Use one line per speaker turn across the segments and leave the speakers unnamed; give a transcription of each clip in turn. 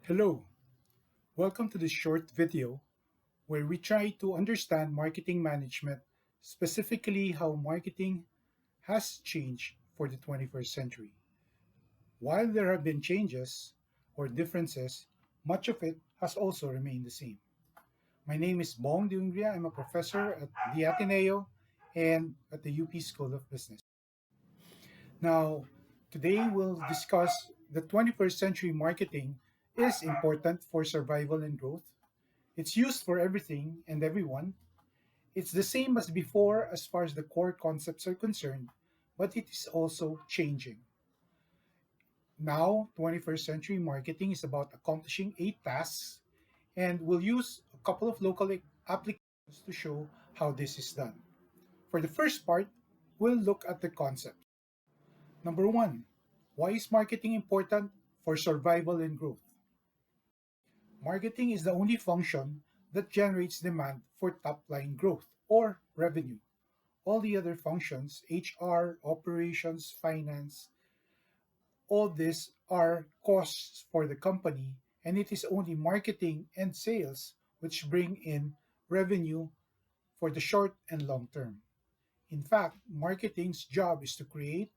Hello, welcome to this short video where we try to understand marketing management, specifically how marketing has changed for the 21st century. While there have been changes or differences, much of it has also remained the same. My name is Bong de Ungria. I'm a professor at the Ateneo and at the UP School of Business. Now, today we'll discuss the 21st century marketing is important for survival and growth. It's used for everything and everyone. It's the same as before as far as the core concepts are concerned, but it is also changing. Now, 21st century marketing is about accomplishing 8 tasks, and we'll use a couple of local applications to show how this is done. For the first part, we'll look at the concept. Number one, why is marketing important for survival and growth? Marketing is the only function that generates demand for top line growth or revenue. All the other functions, HR, operations, finance, all these are costs for the company, and it is only marketing and sales which bring in revenue for the short and long term. In fact, marketing's job is to create,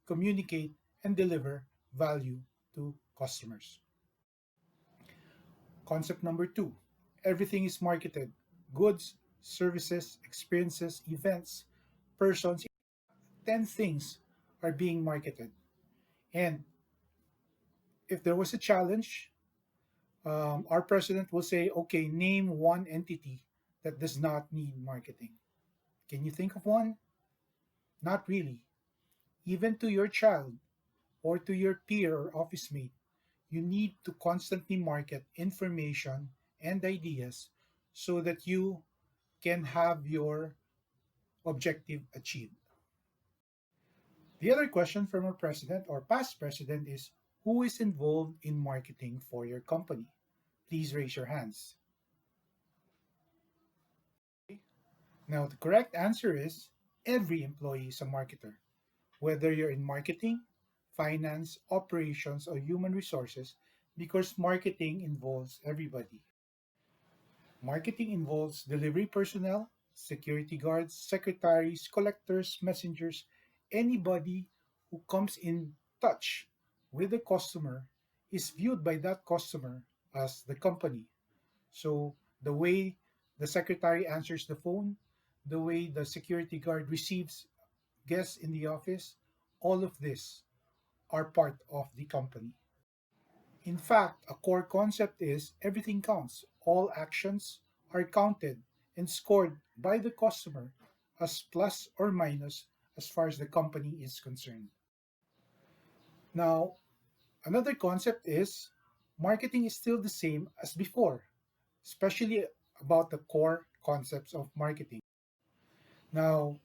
communicate, and deliver value to customers. Concept number two, everything is marketed: goods, services, experiences, events, persons. 10 things are being marketed. And if there was a challenge, our president will say, okay, name one entity that does not need marketing. Can you think of one? Not really. Even to your child or to your peer or office mate, you need to constantly market information and ideas so that you can have your objective achieved. The other question from our president or past president is, who is involved in marketing for your company? Please raise your hands. Now, the correct answer is every employee is a marketer. Whether you're in marketing, finance, operations, or human resources, because marketing involves everybody. Marketing involves delivery personnel, security guards, secretaries, collectors, messengers, anybody who comes in touch with the customer is viewed by that customer as the company. So the way the secretary answers the phone, the way the security guard receives guests in the office, all of this are part of the company. In fact, a core concept is everything counts. All actions are counted and scored by the customer as plus or minus as far as the company is concerned. Now, another concept is marketing is still the same as before, especially about the core concepts of marketing. Now,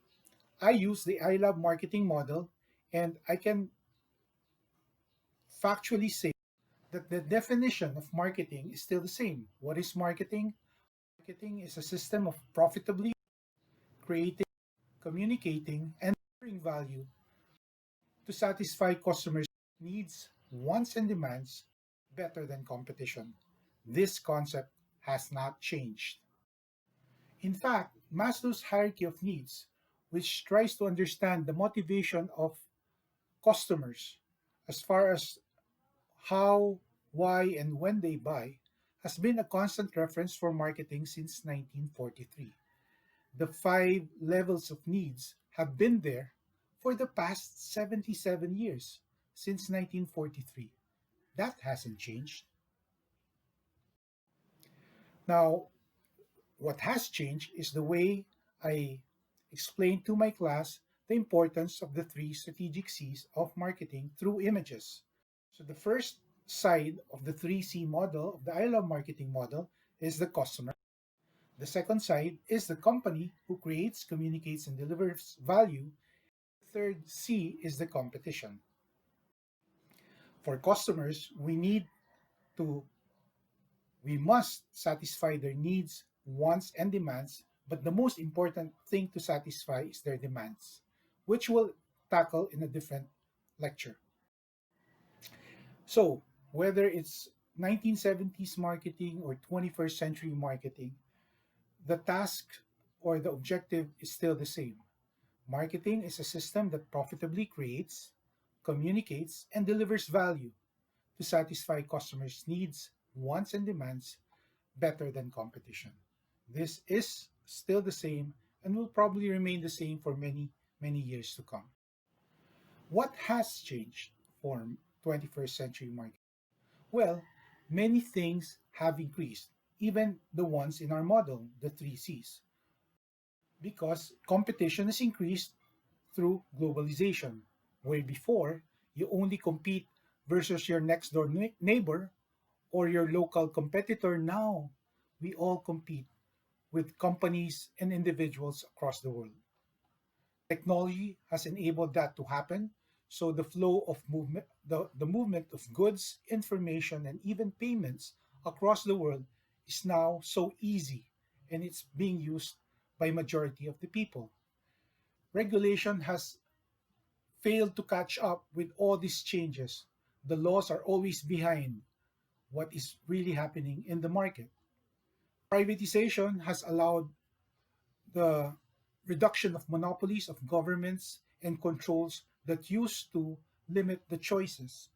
I use the I Love Marketing model, and I can factually say that the definition of marketing is still the same. What is marketing? Marketing is a system of profitably creating, communicating, and delivering value to satisfy customers' needs, wants, and demands better than competition. This concept has not changed. In fact, Maslow's hierarchy of needs, which tries to understand the motivation of customers as far as how, why, and when they buy, has been a constant reference for marketing since 1943. The five levels of needs have been there for the past 77 years, since 1943. That hasn't changed. Now, what has changed is the way I explain to my class the importance of the three strategic C's of marketing through images. So the first side of the 3C model, of the I Love Marketing model, is the customer. The second side is the company who creates, communicates, and delivers value. The third C is the competition. For customers, to we must satisfy their needs, wants, and demands, but the most important thing to satisfy is their demands, which we'll tackle in a different lecture. So, whether it's 1970s marketing or 21st century marketing, the task or the objective is still the same. Marketing is a system that profitably creates, communicates, and delivers value to satisfy customers' needs, wants, and demands better than competition. This is still the same and will probably remain the same for many, many years to come. What has changed for 21st century marketing? Well, many things have increased, even the ones in our model, the three C's, because competition has increased through globalization, where before you only compete versus your next door neighbor or your local competitor. Now we all compete with companies and individuals across the world. Technology has enabled that to happen. So the flow of movement, the movement of goods, information, and even payments across the world is now so easy and it's being used by majority of the people. Regulation has failed to catch up with all these changes. The laws are always behind what is really happening in the market. Privatization has allowed the reduction of monopolies of governments and controls that used to limit the choices.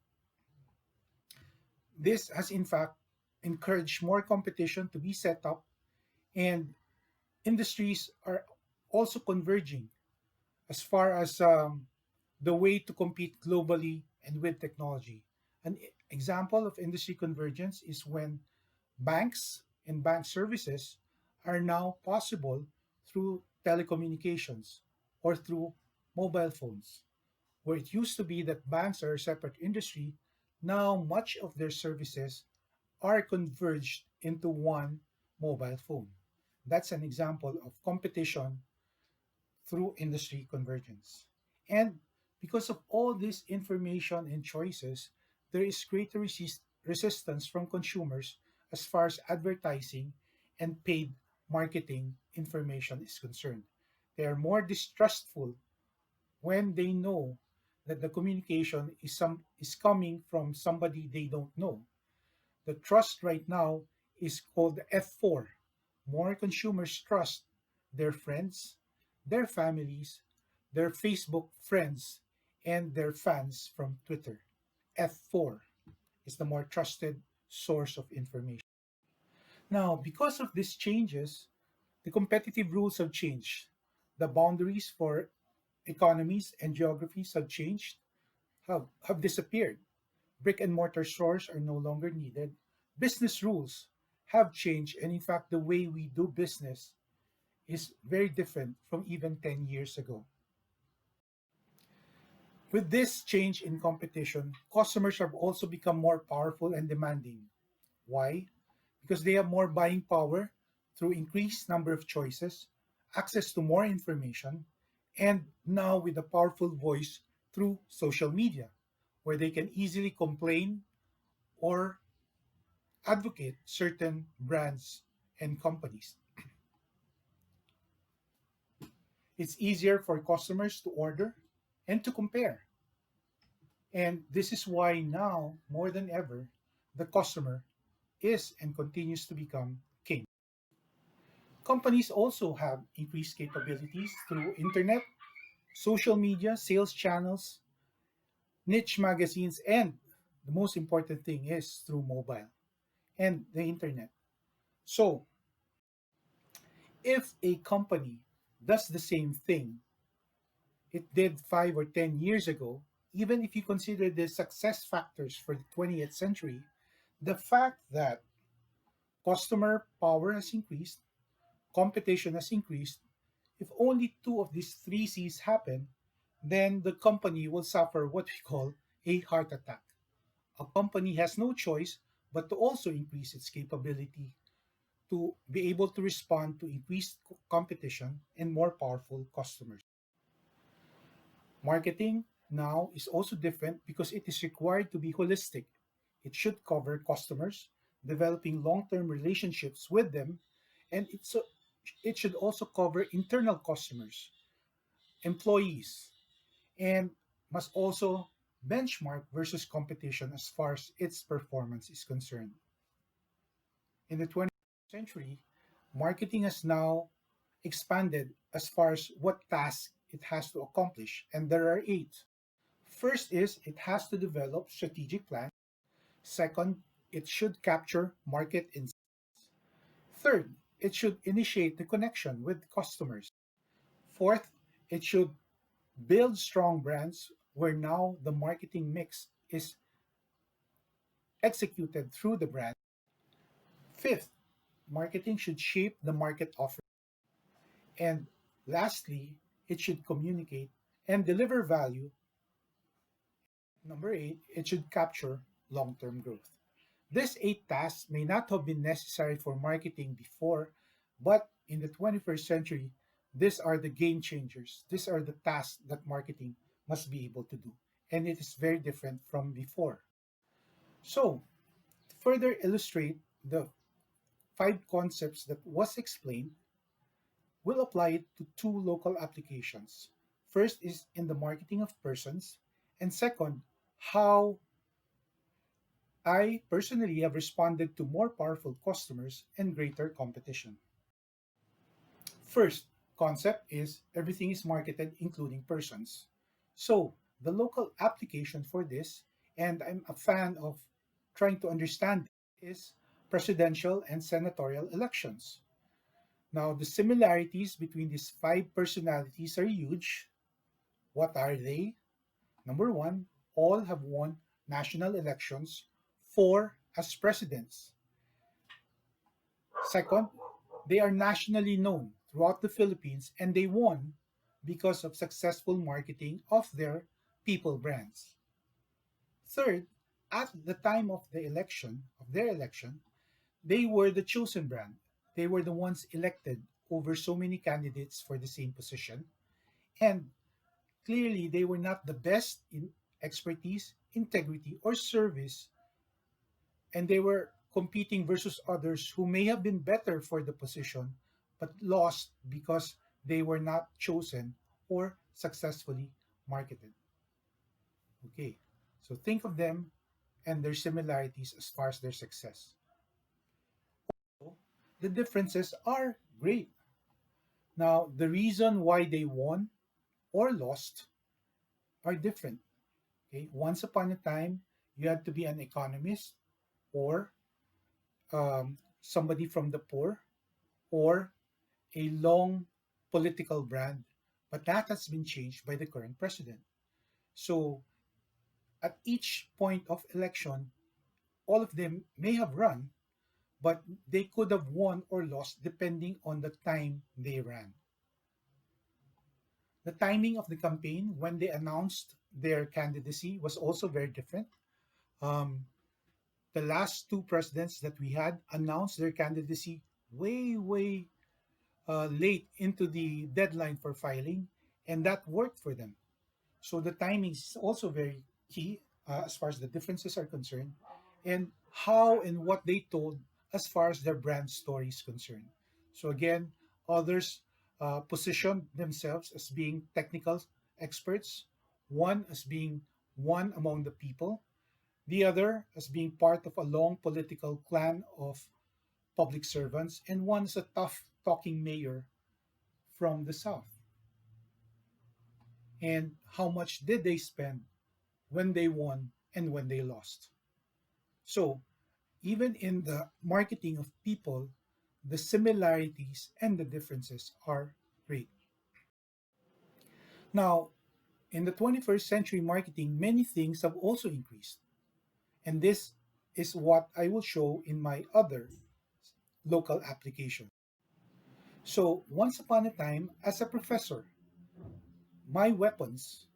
This has, in fact, encouraged more competition to be set up, and industries are also converging as far as the way to compete globally and with technology. An example of industry convergence is when banks and bank services are now possible through telecommunications or through mobile phones. Where it used to be that banks are a separate industry, now much of their services are converged into one mobile phone. That's an example of competition through industry convergence. And because of all this information and choices, there is greater resistance from consumers as far as advertising and paid marketing information is concerned. They are more distrustful when they know that the communication is coming from somebody they don't know. The trust right now is called F4. More consumers trust their friends, their families, their Facebook friends, and their fans from Twitter. F4 is the more trusted source of information. Now, because of these changes, the competitive rules have changed. The boundaries for economies and geographies have changed, have disappeared. Brick and mortar stores are no longer needed. Business rules have changed, and in fact, the way we do business is very different from even 10 years ago. With this change in competition, customers have also become more powerful and demanding. Why? Because they have more buying power through increased number of choices, access to more information, and now with a powerful voice through social media, where they can easily complain or advocate certain brands and companies. It's easier for customers to order and to compare. And this is why now, more than ever, the customer is and continues to become king. Companies also have increased capabilities through internet, social media, sales channels, niche magazines, and the most important thing is through mobile and the internet. So, if a company does the same thing it did 5 or 10 years ago, even if you consider the success factors for the 20th century, the fact that customer power has increased, competition has increased, if only two of these three C's happen, then the company will suffer what we call a heart attack. A company has no choice but to also increase its capability to be able to respond to increased competition and more powerful customers. Marketing now is also different because it is required to be holistic. It should cover customers, developing long term relationships with them, and it should also cover internal customers, employees, and must also benchmark versus competition as far as its performance is concerned. In the 21st century, marketing has now expanded as far as what tasks it has to accomplish, and there are eight. First is it has to develop strategic plans. Second, it should capture market insights. Third, it should initiate the connection with customers. Fourth, it should build strong brands where now the marketing mix is executed through the brand. Fifth, marketing should shape the market offer. And lastly, it should communicate and deliver value. Number eight, it should capture long term growth. These eight tasks may not have been necessary for marketing before, but in the 21st century, these are the game changers. These are the tasks that marketing must be able to do. And it is very different from before. So, to further illustrate the five concepts that was explained, we'll apply it to two local applications. First is in the marketing of persons, and second, how I personally have responded to more powerful customers and greater competition. First concept is everything is marketed, including persons. So, the local application for this, and I'm a fan of trying to understand, is presidential and senatorial elections. Now, the similarities between these five personalities are huge. What are they? Number one, all have won national elections, four as presidents. Second, they are nationally known throughout the Philippines and they won because of successful marketing of their people brands. Third, at the time of the election, of their election, they were the chosen brand. They were the ones elected over so many candidates for the same position. And clearly, they were not the best in expertise, integrity, or service, and they were competing versus others who may have been better for the position but lost because they were not chosen or successfully marketed. Okay, so think of them and their similarities as far as their success. The differences are great. Now, the reason why they won or lost are different. Okay, once upon a time, you had to be an economist or somebody from the poor or a long political brand, but that has been changed by the current president. So at each point of election, all of them may have run, but they could have won or lost depending on the time they ran. The timing of the campaign when they announced their candidacy was also very different. Um, the last two presidents that we had announced their candidacy way late into the deadline for filing, and that worked for them. So the timing is also very key as far as the differences are concerned, and how and what they told as far as their brand story is concerned. So again, others positioned themselves as being technical experts, one as being one among the people, the other as being part of a long political clan of public servants, and one is a tough talking mayor from the south. And how much did they spend when they won and when they lost? So, even in the marketing of people, the similarities and the differences are great. Now, in the 21st century marketing, many things have also increased. And this is what I will show in my other local application. So, once upon a time, as a professor, my weapons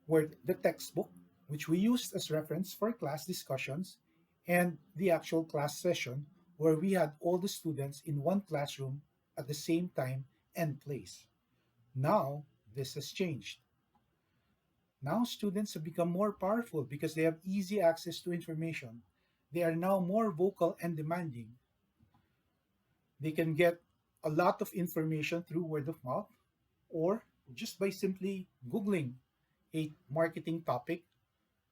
were the textbook, which we used as reference for class discussions, and the actual class session, where we had all the students in one classroom at the same time and place. Now, this has changed. Now, students have become more powerful because they have easy access to information. They are now more vocal and demanding. They can get a lot of information through word of mouth or just by simply Googling a marketing topic.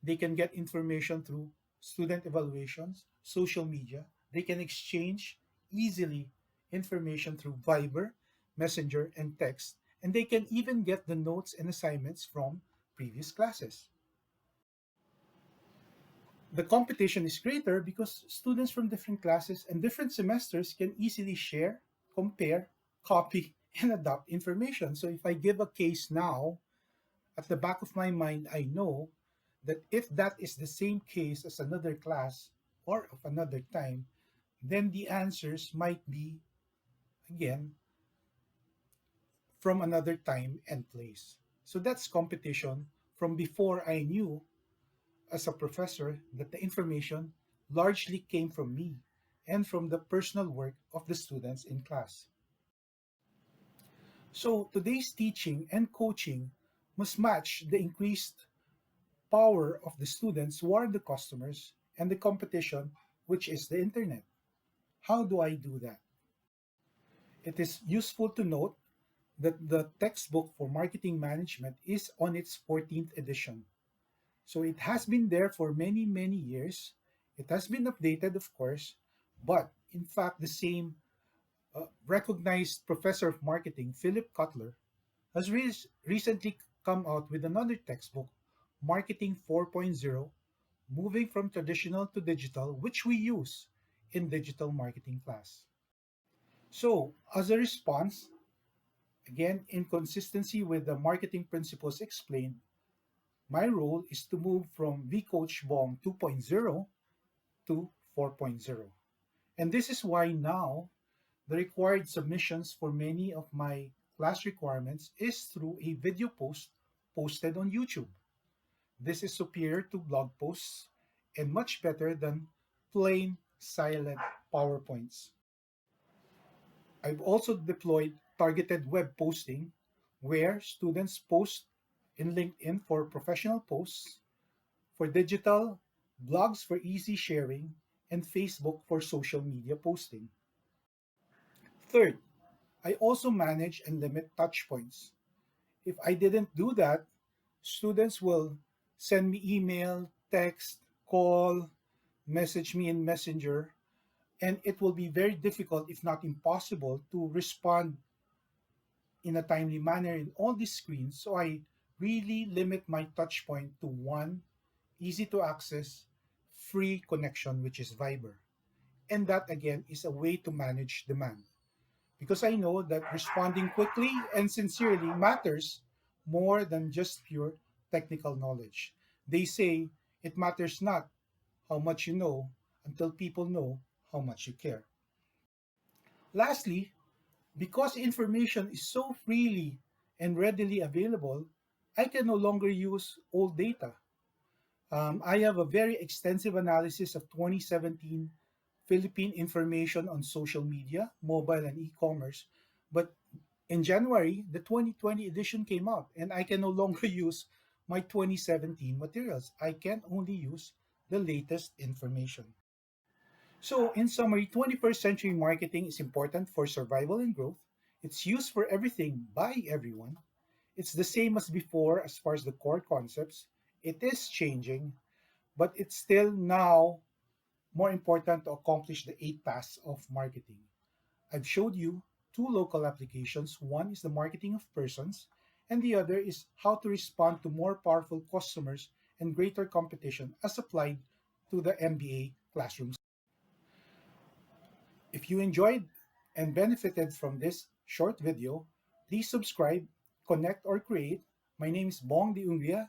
They can get information through student evaluations, social media. They can exchange easily information through Viber, Messenger, and text. And they can even get the notes and assignments from previous classes. The competition is greater because students from different classes and different semesters can easily share, compare, copy, and adopt information. So if I give a case now, at the back of my mind, I know that if that is the same case as another class or of another time, then the answers might be, again, from another time and place. So that's competition from before I knew as a professor that the information largely came from me and from the personal work of the students in class. So today's teaching and coaching must match the increased power of the students who are the customers and the competition, which is the internet. How do I do that? It is useful to note that the textbook for marketing management is on its 14th edition. So it has been there for many, many years. It has been updated, of course, but in fact, the same recognized professor of marketing, Philip Kotler, has recently come out with another textbook, Marketing 4.0, moving from traditional to digital, which we use in digital marketing class. So, as a response, again, in consistency with the marketing principles explained, my role is to move from vCoach Bong 2.0 to 4.0. And this is why now the required submissions for many of my class requirements is through a video post posted on YouTube. This is superior to blog posts and much better than plain silent PowerPoints. I've also deployed targeted web posting where students post in LinkedIn for professional posts, for digital, blogs for easy sharing, and Facebook for social media posting. Third, I also manage and limit touch points. If I didn't do that, students will send me email, text, call, message me in Messenger, and it will be very difficult, if not impossible, to respond in a timely manner in all these screens. So I really limit my touch point to one easy to access, free connection, which is Viber. And that again is a way to manage demand. Because I know that responding quickly and sincerely matters more than just pure technical knowledge. They say it matters not how much you know until people know how much you care. Lastly, because information is so freely and readily available, I can no longer use old data. I have a very extensive analysis of 2017 Philippine information on social media, mobile, and e commerce. But in January, the 2020 edition came out, and I can no longer use my 2017 materials. I can only use the latest information. So, in summary, 21st century marketing is important for survival and growth. It's used for everything by everyone. It's the same as before as far as the core concepts. It is changing, but it's still now more important to accomplish the 8 tasks of marketing. I've showed you two local applications. One is the marketing of persons, and the other is how to respond to more powerful customers and greater competition as applied to the MBA classrooms. If you enjoyed and benefited from this short video, please subscribe, connect, or create. My name is Bong de Ungria.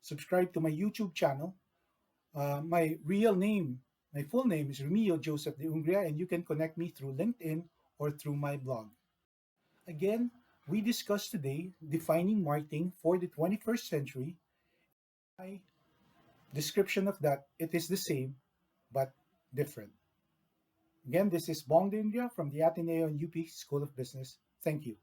Subscribe to my YouTube channel. My real name, my full name is Remio Joseph de Ungria, and you can connect me through LinkedIn or through my blog. Again, we discussed today defining marketing for the 21st century. My description of that, it is the same but different. Again, this is Bong de Ungria from the Ateneo and UP School of Business. Thank you.